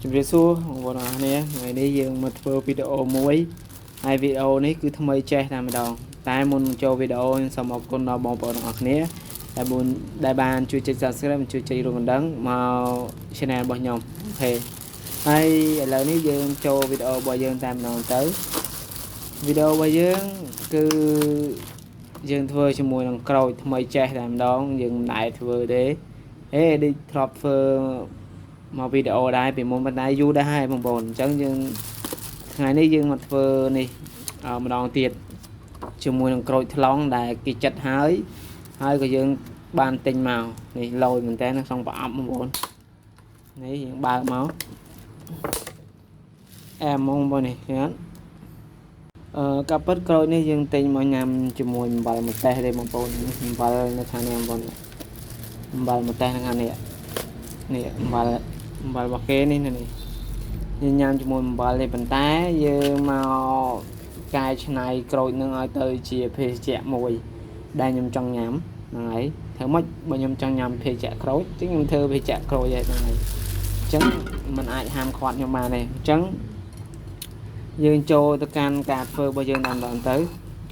ជំរាបសួរបងប្អូនអរគ្នាថ្ងៃនេះយើងមកធ្វើវីដេអូមួយហើយវីដេអូនេះគឺថ្មីចេះតែម្ដងតែមុនចូលវីដេអូខ្ញុំសូមអរគុណដល់បងប្អូនទាំងអស់គ្នាដែលបានជួយចុច Subscribe ជួយចុចរូបកណ្ដឹងមក Channel របស់ខ្ញុំអូខេហើយឥឡូវនេះយើងចូលវីដេអូរបស់យើងតែម្ដងទៅវីដេអូរបស់យើងគឺយើងធ្វើជាមួយនឹងក្រូចថ្មីចេះតែម្ដងយើងមិនដែលធ្វើទេដូចធ្លាប់ធ្វើមកវីដេអូដែរពីមុនប៉ុន្តែយូរដែរហើយបងប្អូនអញ្ចឹងយើងថ្ងៃនេះយើងមកធ្វើនេះម្ដងទៀតជាមួយនឹងក្រូចថ្លុងដែលគេចិត្តហើយក៏យើងបានទិញមកនេះលយមែនតើនៅក្នុងប្រអប់បងប្អូននេះយើងបើកមកអែមបងប្អូននេះឃើញកាពិតក្រូចនេះយើងទិញមកញ៉ាំជាមួយអំបិលម្ទេសទេបងប្អូនអំបិលនៅខាងនេះបងប្អូនអំបិលម្ទេសនៅខាងនេះនេះអំបិលរបស់គេនេះយើងញ៉ាំជាមួយអំបិលទេប៉ុន្តែយើងមកកែច្នៃក្រូចនឹងឲ្យទៅជាភេសជ្ជៈមួយដែលខ្ញុំចង់ញ៉ាំហ្នឹងហើយធ្វើម៉េចបើខ្ញុំចង់ញ៉ាំភេសជ្ជៈក្រូចចឹងខ្ញុំធ្វើភេសជ្ជៈក្រូចហើយហ្នឹងហើយអញ្ចឹងมันអាចហាមឃាត់ខ្ញុំបានទេអញ្ចឹងយើងចូលទៅកាន់ការធ្វើរបស់យើងតាមដល់ទៅ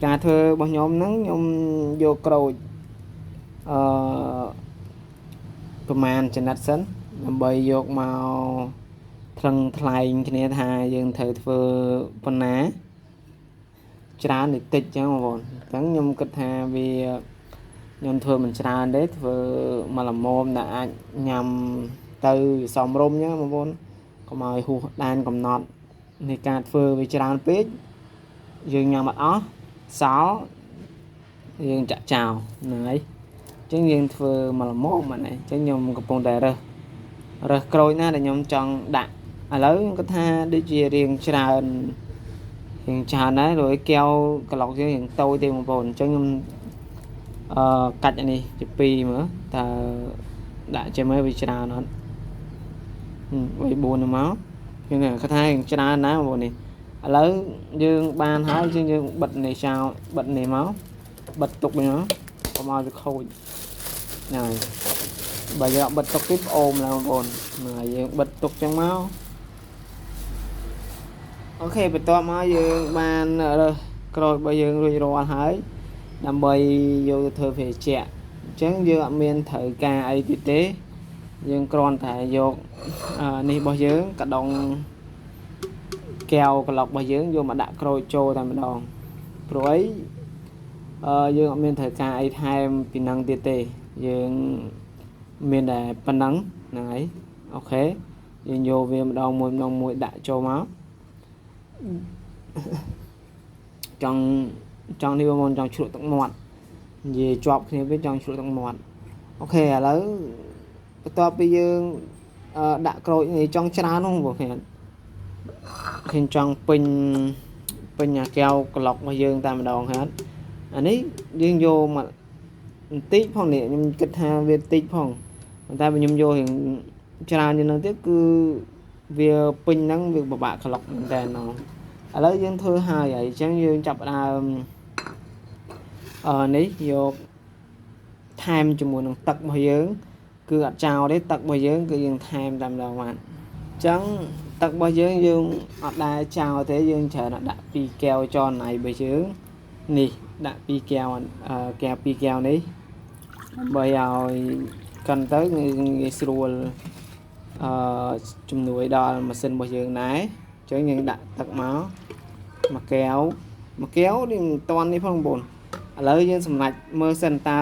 ការធ្វើរបស់ខ្ញុំហ្នឹងខ្ញុំយកក្រូចប្រមាណចំណិតសិនដើម្បីយកមកថ្លឹងថ្លែងគ្នាថាយើងត្រូវធ្វើប៉ុណ្ណាច្រើនឬតិចចឹងបងប្អូនអញ្ចឹងខ្ញុំគិតថាវាខ្ញុំធ្វើមិនច្រើនទេធ្វើមកល្មមដែលអាចញ៉ាំទៅសមរម្យចឹងបងប្អូនកុំឲ្យហួសដែនកំណត់នៃការធ្វើវាច្រើនពេកយើងញ៉ាំអត់អស់សល់យើងចាក់ចោលហ្នឹងហើយអញ្ចឹងយើងធ្វើមកល្មមហ្នឹងអញ្ចឹងខ្ញុំកំពុងតែរើសក្រូចណាដែលខ្ញុំចង់ដាក់ឥឡូវខ្ញុំគាត់ថាដូចជារៀងច្រើនដែររួយកែវក្លុកយើងរៀងតូចទេបងប្អូនអញ្ចឹងខ្ញុំកាច់អានេះជា2មើលតើដាក់ជាមើលវាច្រើនអត់3 4មកខ្ញុំគាត់ថារៀងច្រើនណាស់បងប្អូននេះឥឡូវយើងបានហើយយើងបិទនេះចោលបិទនេះមកបិទទុកវិញមកកុំឲ្យវាខូចហ្នឹងហើយបើយើងបិទទុកទៀតប្អូនឡើងបងប្អូនហើយយើងបិទទុកចឹងមកអូខេបន្ទាប់មកយើងបានរើសក្រូចរបស់យើងរួចរាល់ហើយដើម្បីយកទៅធ្វើភេសជ្ជៈអញ្ចឹងយើងអត់មានត្រូវការអីទៀតទេយើងគ្រាន់តែយកនេះរបស់យើងកដុងកែវក្លុករបស់យើងយកមកដាក់ក្រូចចូលតែម្ដងព្រោះអីយើងអត់មានត្រូវការអីថែមពីនឹងទៀតទេយើងមានតែប៉ុណ្ណឹងហ្នឹងហើយអូខេយើងយកវាម្ដងមួយដាក់ចូលមកចង់នេះបងប្អូនចង់ជ្រក់ទឹកមាត់និយាយជាប់គ្នាវាចង់ជ្រក់ទឹកមាត់អូខេឥឡូវបន្ទាប់ពីយើងដាក់ក្រូចនេះចង់ច្រើនហ្នឹងបងប្អូនខ្ញុំចង់ពេញអាកែវក្លុករបស់យើងតែម្ដងហ្នឹងអានេះយើងយកមកបន្តិចផងនេះខ្ញុំគិតថាវាតិចផងប៉ុន្តែបើខ្ញុំយករៀងច្រើនជាងនឹងទៀតគឺវាពេញហ្នឹងវាពិបាកក្លុកមែនតើណោះឥឡូវយើងធ្វើហើយអញ្ចឹងយើងចាប់ដើមនេះយកថែមជាមួយនឹងទឹករបស់យើងគឺអត់ចោលទេទឹករបស់យើងគឺយើងថែមតែម្ដងបានអញ្ចឹងទឹករបស់យើងអត់ដែរចោលទេយើងច្រើនដាក់2កែវចនណៃរបស់យើងនេះដាក់2កែវកែវ2កែវនេះដើម្បីឲ្យកាន់ទៅងាយស្រួលជំនួយដល់ម៉ាស៊ីនរបស់យើងដែរអញ្ចឹងយើងដាក់ទឹកមកមួយកែវនេះមិនតាន់នេះផងបងប្អូនឥឡូវយើងសម្រេចមើលសិនតើ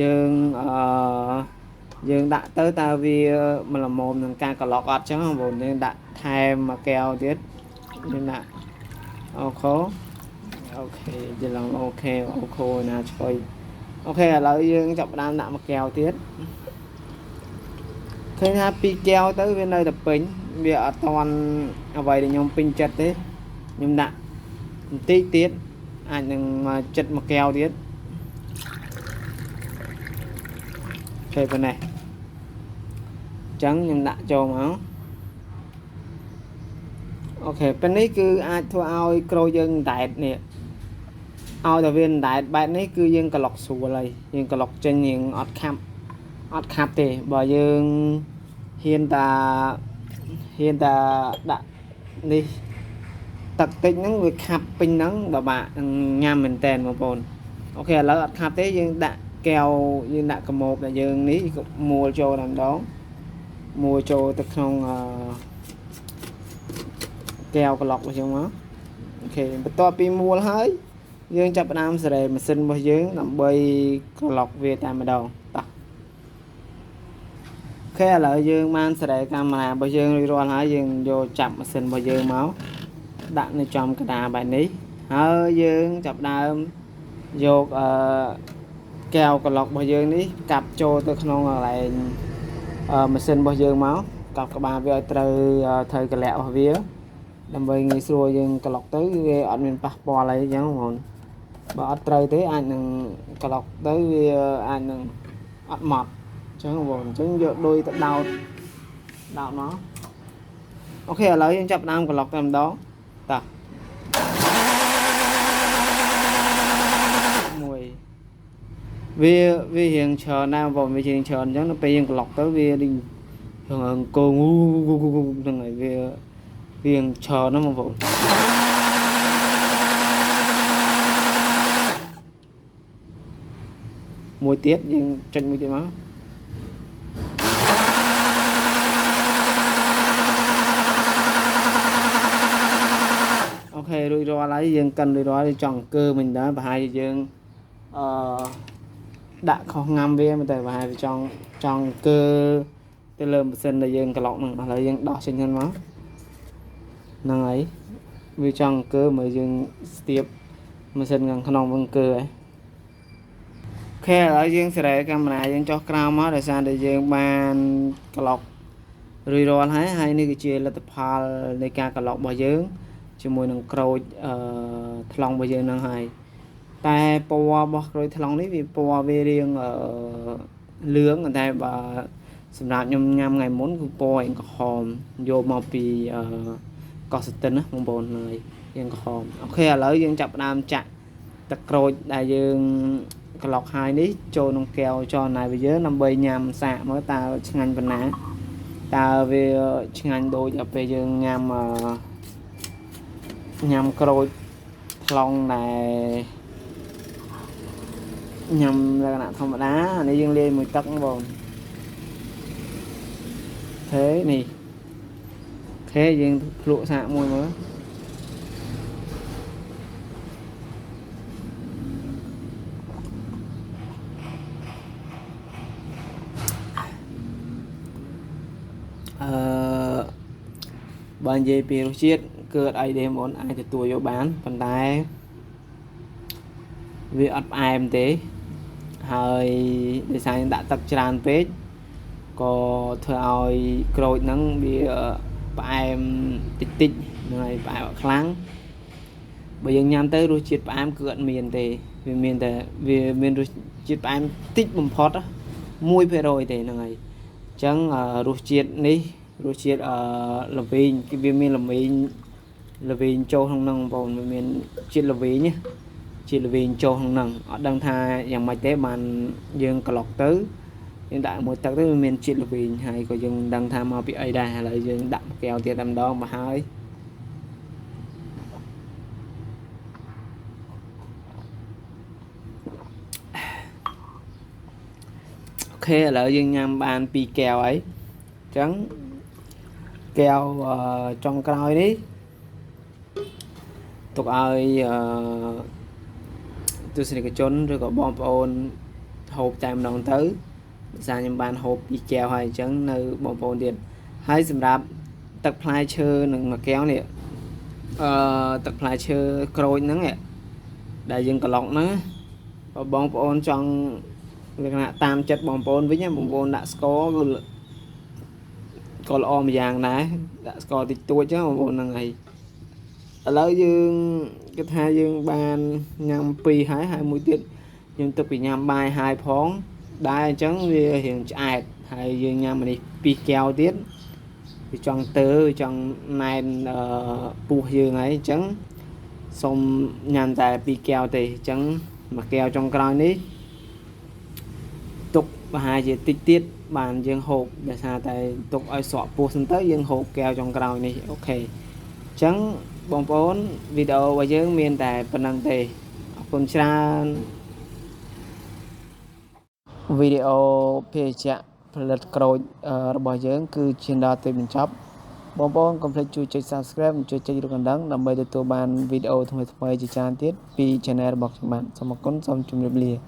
យើងដាក់ទៅតើវាមិនល្មមនឹងការក្លុកអត់ចឹងបងប្អូនយើងដាក់ថែមមួយកែវទៀតយើងដាក់អូខេយើងឡើងអូខេណាឆ្កុយអូខេឥឡូវយើងចាប់ផ្ដើមដាក់មួយកែវទៀតឃើញថា2កែវទៅវានៅតែពេញវាអត់តាន់អ្វីដែលខ្ញុំពេញចិត្តទេខ្ញុំដាក់បន្តិចទៀតអាចនឹងមកចិត្តមួយកែវទៀតពេលប៉ុណ្ណេះអញ្ចឹងខ្ញុំដាក់ចូលមកអូខេពេលនេះគឺអាចធ្វើឲ្យក្រូចយើងដែតនេះឲ្យតែវាដែតបែបនេះគឺយើងក្លុកស្រួលហើយយើងក្លុកចេញយើងអត់ខាប់ទេបើយើងហ៊ាន hiện ta đã đi tật tích nó việc khắp pin nắng bà nhằm mình tèn một bồn ok là khắp thế nhưng đã keo nhưng đã cầm một là dương ní mua cho làm đó mua cho từ không keo cái lọc vào trong đó ok bắt to pin mua hơi dương chập nam sẽ mà xin bao dương làm bay cái lọc về tại mà đầu ta ok là dương man sẽ camera bao dương đi rồi hả dương vô chập mà xin bao dương máu đặtในtrong cái đà bài ní hơi dương chập đàm vô keo cái lọc bao dương ní cặp cho tôi không lại mà xin bao dương máu cặp các bạn về từ thời cái lẹo vía làm về ngày xưa dương cái lọc tới ở miền Bắc bò lại giống hồn bỏ trời tới anh cái lọc tới anh ăn mọt chẳng hồn chẳng đôi đau đau nó ok lấy dương chập đàm cái lọc làm đó ta mùi vì hiện chờ nam vào vì hiện chờ giống nó bây giờ lọc tới vì đi thường cô ngu thằng này vì hiện chờ nó mà vào mùi tiết nhưng chân mùi tiết máu ok rồi rồi lấy dương cần rồi đó đi chọn cơ mình đã và hai dương đã không ngâm với mà tại và hai chọn cơ từ lần sinh là dương cái lọc này là dương đỏ sinh hơn máu năng ấy vì chọn cơ mà dương tiếp mà sinh gần không vâng cơ ấy ok ở dương sẽ để camera dương cho crown máu để sang để dương bàn cái lọc rồi rồi lấy hai nơi cái chia là tập hợp để cả cái lọc bao dương cho mùi nâng crôi thòng bây giờ nâng hài tại po bọc rồi thòng đấy vì po về riêng ở lướng người ta và sầm rạp nhom nham ngày muốn của po anh có hòm vô màu vì có sự tin á mong bồn này anh có hòm ok là lấy dương chập nam chặn tật rồi đại dương cái lọc hai đấy cho nông keo cho này bây giờ năm bay nhằm xạ mới ta ngành vấn ná ta về ngành đôi nhập về dương nhằm nhằm crôi long này nhằm là nạn không đá này dương lên 10 tấc bồn thế này thế dương lụa xạ mùi mới bạn dây piêu chiết cơ ai đem muốn ai thì tuổi vô bán phần tay vì ấp ai em thế hơi để sang đã tập tràn page có thôi rồi nắng bị em tích tích này phải kháng bây giờ nhắm tới rồi chiết em cượn miền thì vì miền thì vì miền rồi chiết em tích bùng phốt á mui về rồi thì này chẳng rồi chiết đi rồi chiết là vì cái viên miền là vì châu không năng vào miền chiết là vì nhé chiết là vì châu không năng ở đằng thaอย่าง thế bàn dương cả lọc tứ hiện tại một tắc tới miền chiết là vì hay có dương đằng tha mà bị ai đà là dương đậm kèo tiền đầm đó mà hai ok là dương nhằm bàn pi kèo ấy trắng kèo trong coi đi tục ai tôi xin cái chốn rồi có bom ôn hộp chạm đồng tới ra những bàn hộp pi kèo hay trắng nơi bom ôn điện hay xem đạp tập play chơi nâng mà kéo nè tập play chơi crôi nắng nè đại dương cả lọc nữa và bom ôn trong việc là tam chất bom ôn với nhau bom ôn đã có lọ vàng này đã có thì tôi chứ mà bộ này lấy dương cái hai dương ban nhằm pi hái 20 tiết nhưng tôi bị nhằm bài 2 phóng đai trắng vì hiện chạy hay dương nhằm này pi keo tiết thì trong tư trong này bu dương ấy trắng xong nhằm tại pi keo thì trắng mà keo trong coi ní tục bà hai chỉ tích tiết bàn dương hộp để sao tại tục ai sọ bùa sân tới dương hộp kèo trong cầu này ok chẳng bóng bốn video và dương miền tại phần năng tề phần trang video phê chạ lật cầu bỏ dương cứ trên đó tới mình chấp bóng bốn không phải chui chơi subscribe chui chơi được gần đắng nằm bây giờ tôi bàn video thông tin chỉ trang tiết vì channel bọc cho bạn xong một con xong chung nhập liền